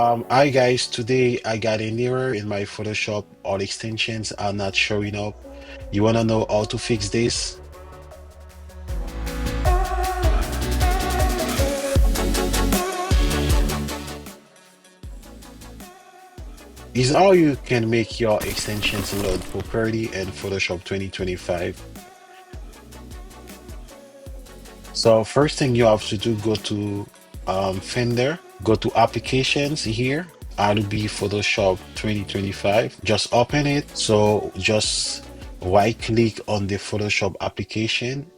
Hi guys, today I got an error in my Photoshop. All extensions are not showing up. You wanna know how to fix this? Is how you can make your extensions load properly in Photoshop 2025. So first thing you have to do, go to Finder, go to Applications here, Adobe Photoshop 2025. Just open it. So just right click on the Photoshop application,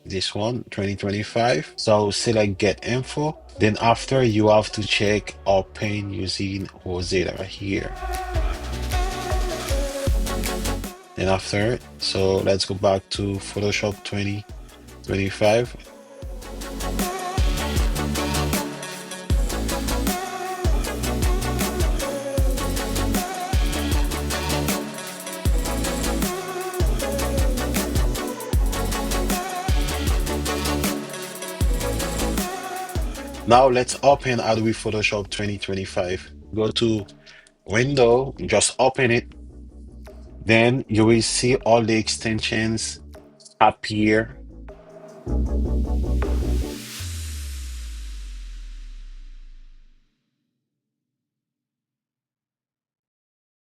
this one 2025. So select get info, then after you have to check open using Rosetta here. Then after, so let's go back to Photoshop 2025. Now let's open Adobe Photoshop 2025. Go to Window, just open it. Then you will see all the extensions appear